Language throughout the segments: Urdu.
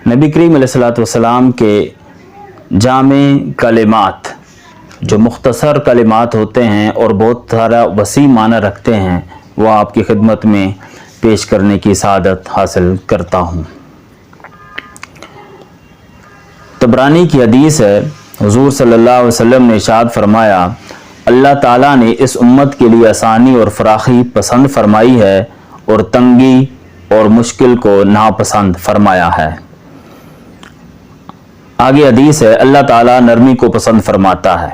نبی کریم علیہ الصلوۃ والسلام کے جامع کلمات جو مختصر کلمات ہوتے ہیں اور بہت سارا وسیع معنی رکھتے ہیں، وہ آپ کی خدمت میں پیش کرنے کی سعادت حاصل کرتا ہوں۔ طبرانی کی حدیث ہے، حضور صلی اللہ علیہ وسلم نے ارشاد فرمایا، اللہ تعالیٰ نے اس امت کے لیے آسانی اور فراخی پسند فرمائی ہے اور تنگی اور مشکل کو ناپسند فرمایا ہے۔ آگے حدیث ہے، اللہ تعالیٰ نرمی کو پسند فرماتا ہے۔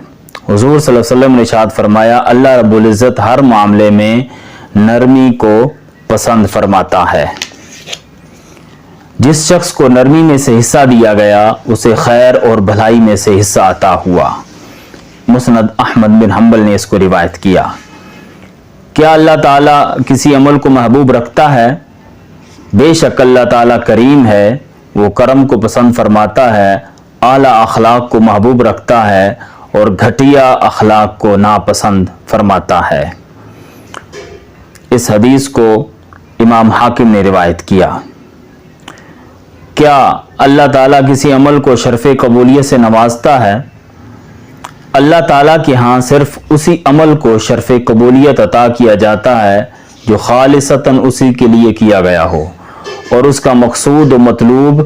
حضور صلی اللہ علیہ وسلم نے ارشاد فرمایا، اللہ رب العزت ہر معاملے میں نرمی کو پسند فرماتا ہے۔ جس شخص کو نرمی میں سے حصہ دیا گیا اسے خیر اور بھلائی میں سے حصہ عطا ہوا۔ مسند احمد بن حنبل نے اس کو روایت کیا۔ کیا اللہ تعالیٰ کسی عمل کو محبوب رکھتا ہے؟ بے شک اللہ تعالیٰ کریم ہے، وہ کرم کو پسند فرماتا ہے، اعلیٰ اخلاق کو محبوب رکھتا ہے اور گھٹیا اخلاق کو ناپسند فرماتا ہے۔ اس حدیث کو امام حاکم نے روایت کیا۔ کیا اللہ تعالیٰ کسی عمل کو شرف قبولیت سے نوازتا ہے؟ اللہ تعالیٰ کے ہاں صرف اسی عمل کو شرف قبولیت عطا کیا جاتا ہے جو خالصتاً اسی کے لیے کیا گیا ہو اور اس کا مقصود و مطلوب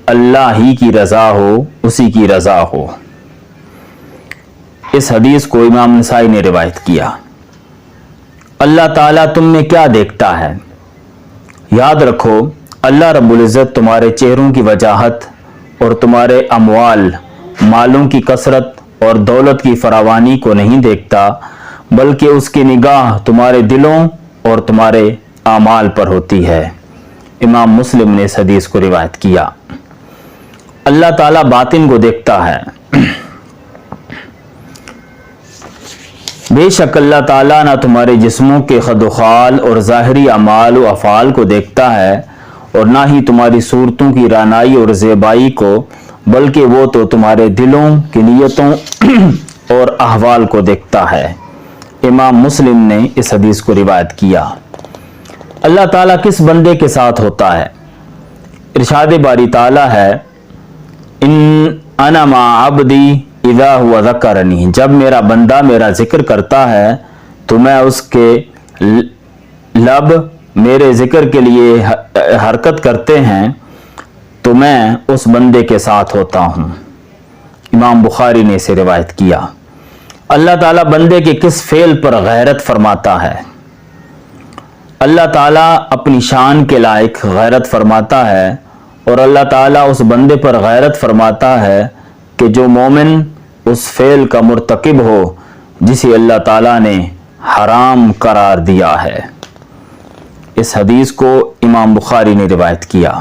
اللہ ہی کی رضا ہو، اسی کی رضا ہو۔ اس حدیث کو امام نسائی نے روایت کیا۔ اللہ تعالیٰ تم میں کیا دیکھتا ہے؟ یاد رکھو، اللہ رب العزت تمہارے چہروں کی وجاہت اور تمہارے اموال، مالوں کی کثرت اور دولت کی فراوانی کو نہیں دیکھتا، بلکہ اس کی نگاہ تمہارے دلوں اور تمہارے اعمال پر ہوتی ہے۔ امام مسلم نے اس حدیث کو روایت کیا۔ اللہ تعالیٰ باطن کو دیکھتا ہے۔ بے شک اللہ تعالیٰ نہ تمہارے جسموں کے خد و خال اور ظاہری اعمال و افعال کو دیکھتا ہے اور نہ ہی تمہاری صورتوں کی رعنائی اور زیبائی کو، بلکہ وہ تو تمہارے دلوں کی نیتوں اور احوال کو دیکھتا ہے۔ امام مسلم نے اس حدیث کو روایت کیا۔ اللہ تعالیٰ کس بندے کے ساتھ ہوتا ہے؟ ارشاد باری تعالیٰ ہے، انا مع عبدی اذا هو ذکرنی، جب میرا بندہ میرا ذکر کرتا ہے تو میں اس کے لب میرے ذکر کے لیے حرکت کرتے ہیں تو میں اس بندے کے ساتھ ہوتا ہوں۔ امام بخاری نے اسے روایت کیا۔ اللہ تعالیٰ بندے کے کس فعل پر غیرت فرماتا ہے؟ اللہ تعالیٰ اپنی شان کے لائق غیرت فرماتا ہے اور اللہ تعالیٰ اس بندے پر غیرت فرماتا ہے کہ جو مومن اس فعل کا مرتکب ہو جسے اللہ تعالیٰ نے حرام قرار دیا ہے۔ اس حدیث کو امام بخاری نے روایت کیا۔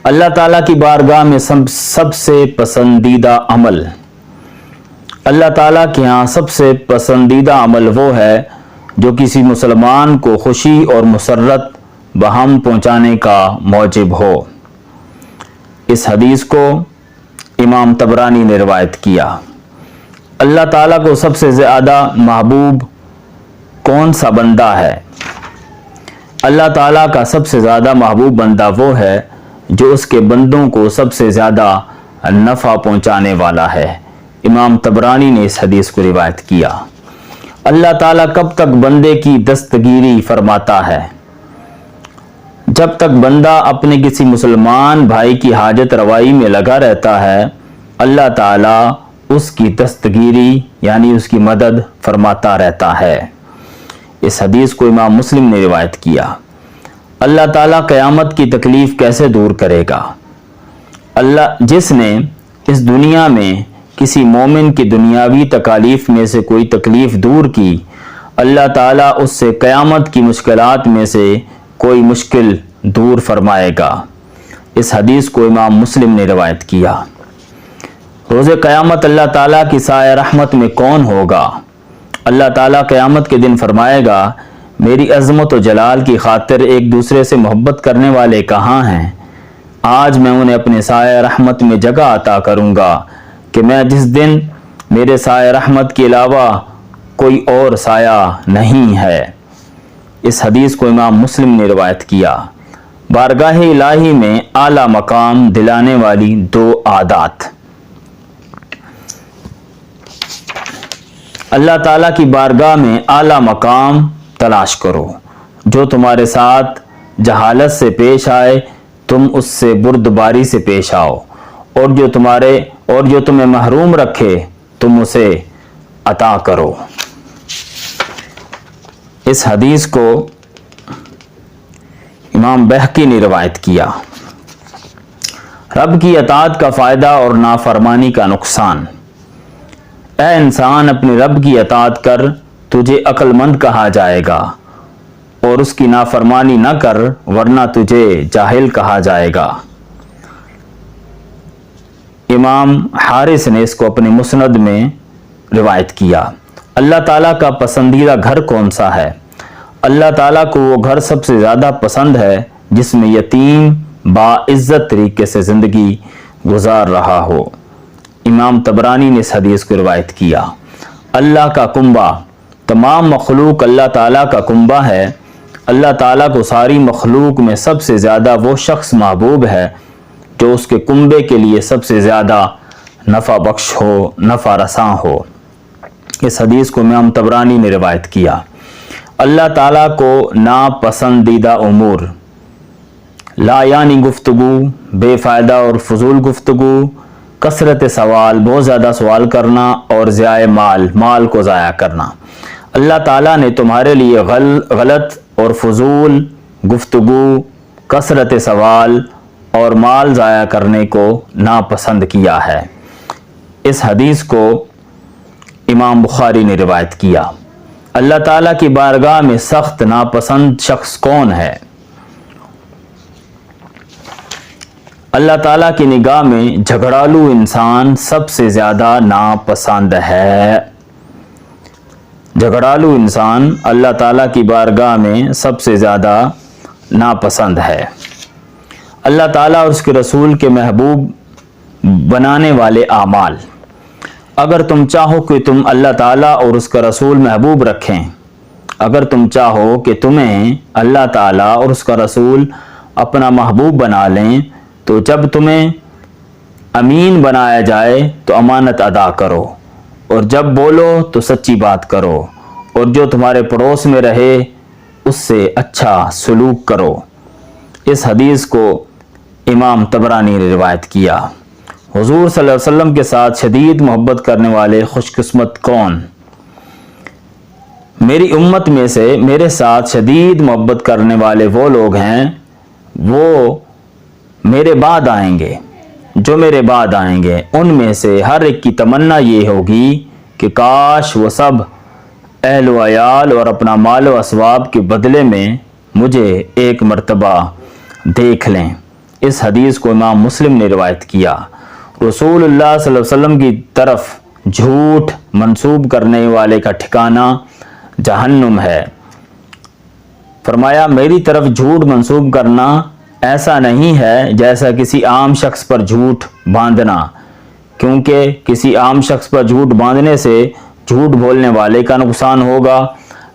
اللہ تعالیٰ کی بارگاہ میں سب سے پسندیدہ عمل، اللہ تعالیٰ کے ہاں سب سے پسندیدہ عمل وہ ہے جو کسی مسلمان کو خوشی اور مسرت بہم پہنچانے کا موجب ہو۔ اس حدیث کو امام طبرانی نے روایت کیا۔ اللہ تعالیٰ کو سب سے زیادہ محبوب کون سا بندہ ہے؟ اللہ تعالیٰ کا سب سے زیادہ محبوب بندہ وہ ہے جو اس کے بندوں کو سب سے زیادہ نفع پہنچانے والا ہے۔ امام طبرانی نے اس حدیث کو روایت کیا۔ اللہ تعالیٰ کب تک بندے کی دستگیری فرماتا ہے؟ جب تک بندہ اپنے کسی مسلمان بھائی کی حاجت روائی میں لگا رہتا ہے، اللہ تعالیٰ اس کی دستگیری یعنی اس کی مدد فرماتا رہتا ہے۔ اس حدیث کو امام مسلم نے روایت کیا۔ اللہ تعالیٰ قیامت کی تکلیف کیسے دور کرے گا؟ جس نے اس دنیا میں کسی مومن کی دنیاوی تکالیف میں سے کوئی تکلیف دور کی، اللہ تعالیٰ اس سے قیامت کی مشکلات میں سے کوئی مشکل دور فرمائے گا۔ اس حدیث کو امام مسلم نے روایت کیا۔ روز قیامت اللہ تعالیٰ کی سایہ رحمت میں کون ہوگا؟ اللہ تعالیٰ قیامت کے دن فرمائے گا، میری عظمت و جلال کی خاطر ایک دوسرے سے محبت کرنے والے کہاں ہیں؟ آج میں انہیں اپنے سایہ رحمت میں جگہ عطا کروں گا کہ میں جس دن میرے سایہ رحمت کے علاوہ کوئی اور سایہ نہیں ہے۔ اس حدیث کو امام مسلم نے روایت کیا۔ بارگاہ الہی میں اعلیٰ مقام دلانے والی 2 عادات۔ اللہ تعالیٰ کی بارگاہ میں اعلیٰ مقام تلاش کرو۔ جو تمہارے ساتھ جہالت سے پیش آئے تم اس سے بردباری سے پیش آؤ، اور جو تمہیں محروم رکھے تم اسے عطا کرو۔ اس حدیث کو امام بہقی نے روایت کیا۔ رب کی اطاعت کا فائدہ اور نافرمانی کا نقصان۔ اے انسان، اپنے رب کی اطاعت کر، تجھے عقل مند کہا جائے گا، اور اس کی نافرمانی نہ کر ورنہ تجھے جاہل کہا جائے گا۔ امام حارث نے اس کو اپنے مسند میں روایت کیا۔ اللہ تعالیٰ کا پسندیدہ گھر کون سا ہے؟ اللہ تعالیٰ کو وہ گھر سب سے زیادہ پسند ہے جس میں یتیم باعزت طریقے سے زندگی گزار رہا ہو۔ امام طبرانی نے اس حدیث کو روایت کیا۔ اللہ کا کنبہ، تمام مخلوق اللہ تعالیٰ کا کنبہ ہے۔ اللہ تعالیٰ کو ساری مخلوق میں سب سے زیادہ وہ شخص محبوب ہے جو اس کے کنبے کے لیے سب سے زیادہ نفع بخش ہو، نفع رساں ہو۔ اس حدیث کو امام طبرانی نے روایت کیا۔ اللہ تعالیٰ کو ناپسندیدہ امور، لا یعنی گفتگو، بے فائدہ اور فضول گفتگو، کثرت سوال، بہت زیادہ سوال کرنا، اور ضیاع مال کو ضائع کرنا۔ اللہ تعالیٰ نے تمہارے لیے غلط اور فضول گفتگو، کثرت سوال اور مال ضائع کرنے کو ناپسند کیا ہے۔ اس حدیث کو امام بخاری نے روایت کیا۔ اللہ تعالیٰ کی بارگاہ میں سخت ناپسند شخص کون ہے؟ اللہ تعالیٰ کی نگاہ میں جھگڑالو انسان سب سے زیادہ ناپسند ہے۔ جھگڑالو انسان اللہ تعالیٰ کی بارگاہ میں سب سے زیادہ ناپسند ہے۔ اللہ تعالیٰ اور اس کے رسول کے محبوب بنانے والے اعمال۔ اگر تم چاہو کہ تم اللہ تعالیٰ اور اس کا رسول محبوب رکھیں، اگر تم چاہو کہ تمہیں اللہ تعالیٰ اور اس کا رسول اپنا محبوب بنا لیں تو جب تمہیں امین بنایا جائے تو امانت ادا کرو، اور جب بولو تو سچی بات کرو، اور جو تمہارے پڑوس میں رہے اس سے اچھا سلوک کرو۔ اس حدیث کو امام طبرانی نے روایت کیا۔ حضور صلی اللہ علیہ وسلم کے ساتھ شدید محبت کرنے والے خوش قسمت کون؟ میری امت میں سے میرے ساتھ شدید محبت کرنے والے وہ لوگ ہیں، وہ میرے بعد آئیں گے، جو میرے بعد آئیں گے ان میں سے ہر ایک کی تمنا یہ ہوگی کہ کاش وہ سب اہل و عیال اور اپنا مال و اسباب کے بدلے میں مجھے ایک مرتبہ دیکھ لیں۔ اس حدیث کو امام مسلم نے روایت کیا۔ رسول اللہ صلی اللہ علیہ وسلم کی طرف جھوٹ منسوب کرنے والے کا ٹھکانہ جہنم ہے۔ فرمایا میری طرف جھوٹ منسوب کرنا ایسا نہیں ہے جیسا کسی عام شخص پر جھوٹ باندھنا، کیونکہ کسی عام شخص پر جھوٹ باندھنے سے جھوٹ بولنے والے کا نقصان ہوگا،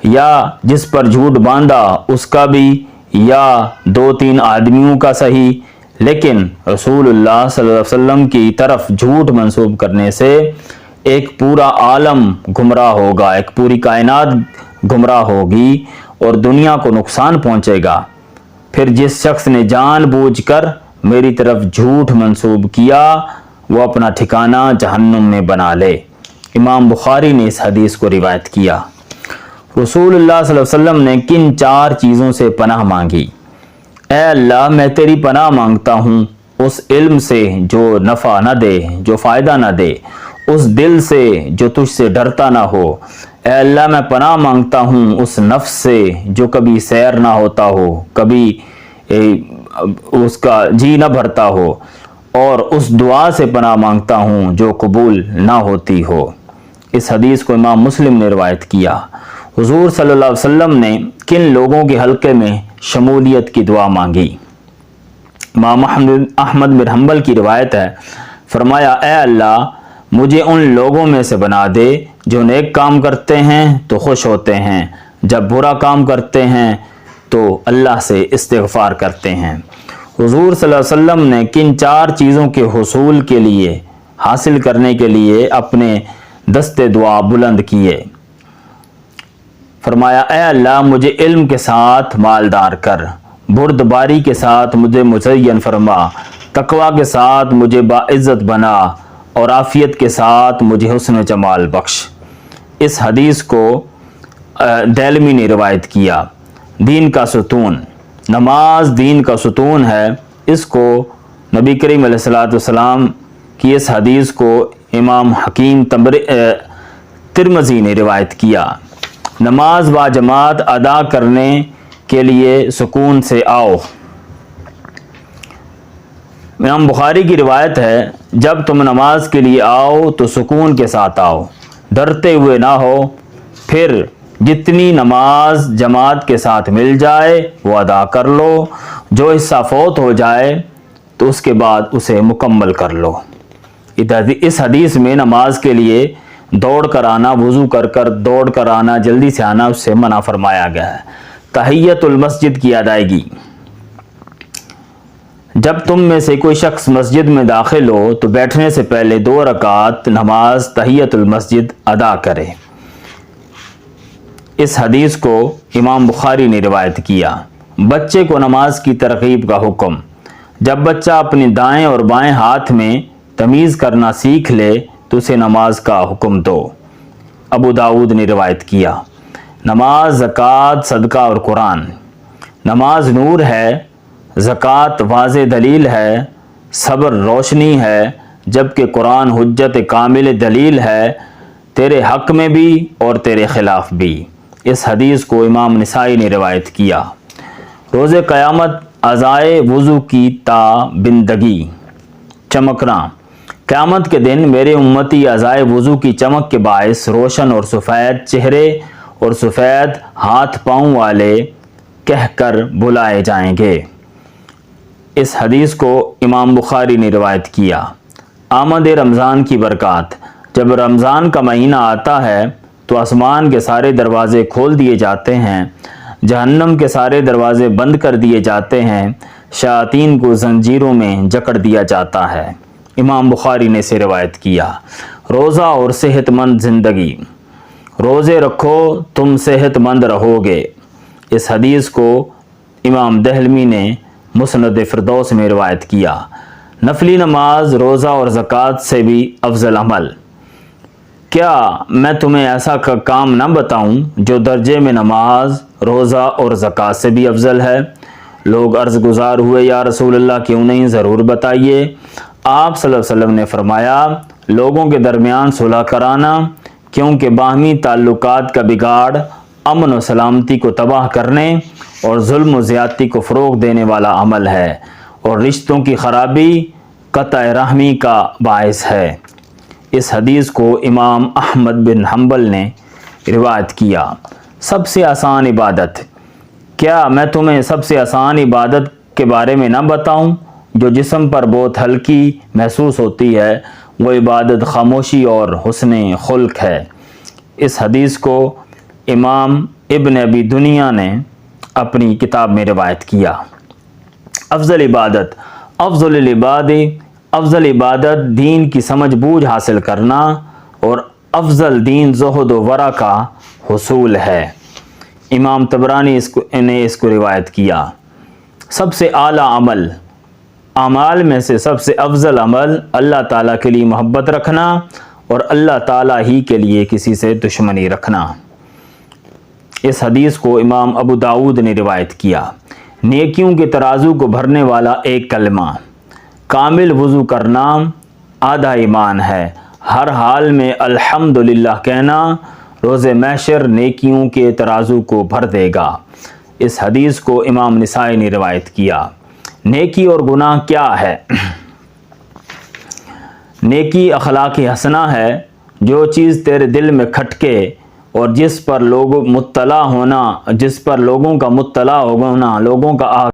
یا جس پر جھوٹ باندھا اس کا بھی، یا 2-3 آدمیوں کا صحیح، لیکن رسول اللہ صلی اللہ علیہ وسلم کی طرف جھوٹ منسوب کرنے سے ایک پورا عالم گمراہ ہوگا، ایک پوری کائنات گمراہ ہوگی اور دنیا کو نقصان پہنچے گا۔ پھر جس شخص نے جان بوجھ کر میری طرف جھوٹ منسوب کیا وہ اپنا ٹھکانہ جہنم میں بنا لے۔ امام بخاری نے اس حدیث کو روایت کیا۔ رسول اللہ صلی اللہ علیہ وسلم نے کن 4 چیزوں سے پناہ مانگی؟ اے اللہ میں تیری پناہ مانگتا ہوں اس علم سے جو نفع نہ دے، جو فائدہ نہ دے، اس دل سے جو تجھ سے ڈرتا نہ ہو۔ اے اللہ میں پناہ مانگتا ہوں اس نفس سے جو کبھی سیر نہ ہوتا ہو، کبھی اس کا جی نہ بھرتا ہو، اور اس دعا سے پناہ مانگتا ہوں جو قبول نہ ہوتی ہو۔ اس حدیث کو امام مسلم نے روایت کیا۔ حضور صلی اللہ علیہ وسلم نے کن لوگوں کے حلقے میں شمولیت کی دعا مانگی؟ امام احمد بن حنبل کی روایت ہے، فرمایا اے اللہ مجھے ان لوگوں میں سے بنا دے جو نیک کام کرتے ہیں تو خوش ہوتے ہیں، جب برا کام کرتے ہیں تو اللہ سے استغفار کرتے ہیں۔ حضور صلی اللہ علیہ وسلم نے کن 4 چیزوں کے حصول کے لیے، حاصل کرنے کے لیے اپنے دستے دعا بلند کیے؟ فرمایا اے اللہ مجھے علم کے ساتھ مالدار کر، بردباری کے ساتھ مجھے مزین فرما، تقوی کے ساتھ مجھے باعزت بنا، اور عافیت کے ساتھ مجھے حسن و جمال بخش۔ اس حدیث کو دہلوی نے روایت کیا۔ دین کا ستون، نماز دین کا ستون ہے، اس کو نبی کریم علیہ الصلوۃ والسلام کی اس حدیث کو امام حکیم ترمذی نے روایت کیا۔ نماز با جماعت ادا کرنے کے لیے سکون سے آؤ۔ امام بخاری کی روایت ہے، جب تم نماز کے لیے آؤ تو سکون کے ساتھ آؤ، ڈرتے ہوئے نہ ہو، پھر جتنی نماز جماعت کے ساتھ مل جائے وہ ادا کر لو، جو حصہ فوت ہو جائے تو اس کے بعد اسے مکمل کر لو۔ اس حدیث میں نماز کے لیے دوڑ کر آنا، وضو کر دوڑ کر آنا، جلدی سے آنا، اس سے منع فرمایا گیا ہے۔ تحیت المسجد کی ادائیگی، جب تم میں سے کوئی شخص مسجد میں داخل ہو تو بیٹھنے سے پہلے 2 رکعت نماز تحیت المسجد ادا کرے۔ اس حدیث کو امام بخاری نے روایت کیا۔ بچے کو نماز کی ترغیب کا حکم، جب بچہ اپنے دائیں اور بائیں ہاتھ میں تمیز کرنا سیکھ لے تو اسے نماز کا حکم دو۔ ابو داؤد نے روایت کیا۔ نماز، زکوٰۃ، صدقہ اور قرآن۔ نماز نور ہے، زکوٰۃ واضح دلیل ہے، صبر روشنی ہے، جبکہ قرآن حجت کامل دلیل ہے، تیرے حق میں بھی اور تیرے خلاف بھی۔ اس حدیث کو امام نسائی نے روایت کیا۔ روز قیامت اعضائے وضو کی تابندگی، چمکنا۔ قیامت کے دن میرے امتی اعضائے وضو کی چمک کے باعث روشن اور سفید چہرے اور سفید ہاتھ پاؤں والے کہہ کر بلائے جائیں گے۔ اس حدیث کو امام بخاری نے روایت کیا۔ آمد رمضان کی برکات، جب رمضان کا مہینہ آتا ہے تو آسمان کے سارے دروازے کھول دیے جاتے ہیں، جہنم کے سارے دروازے بند کر دیے جاتے ہیں، شیاطین کو زنجیروں میں جکڑ دیا جاتا ہے۔ امام بخاری نے اسے روایت کیا۔ روزہ اور صحت مند زندگی، روزے رکھو تم صحت مند رہو گے۔ اس حدیث کو امام دہلوی نے مسند فردوس میں روایت کیا۔ نفلی نماز، روزہ اور زکوٰۃ سے بھی افضل عمل، کیا میں تمہیں ایسا کام نہ بتاؤں جو درجے میں نماز، روزہ اور زکوٰۃ سے بھی افضل ہے؟ لوگ عرض گزار ہوئے، یا رسول اللہ کیوں نہیں، ضرور بتائیے۔ آپ صلی اللہ علیہ وسلم نے فرمایا، لوگوں کے درمیان صلح کرانا، کیونکہ باہمی تعلقات کا بگاڑ امن و سلامتی کو تباہ کرنے اور ظلم و زیادتی کو فروغ دینے والا عمل ہے، اور رشتوں کی خرابی قطع رحمی کا باعث ہے۔ اس حدیث کو امام احمد بن حنبل نے روایت کیا۔ سب سے آسان عبادت، کیا میں تمہیں سب سے آسان عبادت کے بارے میں نہ بتاؤں جو جسم پر بہت ہلکی محسوس ہوتی ہے؟ وہ عبادت خاموشی اور حسن خلق ہے۔ اس حدیث کو امام ابن ابی دنیا نے اپنی کتاب میں روایت کیا۔ افضل عبادت، افضل العباد، افضل عبادت دین کی سمجھ بوجھ حاصل کرنا، اور افضل دین زہد و ورع کا حصول ہے۔ امام طبرانی نے اس کو روایت کیا۔ سب سے اعلیٰ عمل، اعمال میں سے سب سے افضل عمل اللہ تعالیٰ کے لیے محبت رکھنا اور اللہ تعالیٰ ہی کے لیے کسی سے دشمنی رکھنا۔ اس حدیث کو امام ابو داؤد نے روایت کیا۔ نیکیوں کے ترازو کو بھرنے والا ایک کلمہ، کامل وضو کرنا آدھا ایمان ہے، ہر حال میں الحمدللہ کہنا روز محشر نیکیوں کے ترازو کو بھر دے گا۔ اس حدیث کو امام نسائی نے روایت کیا۔ نیکی اور گناہ کیا ہے؟ نیکی اخلاق حسنہ ہے، جو چیز تیرے دل میں کھٹکے اور جس پر لوگوں کا مطلع ہونا، لوگوں کا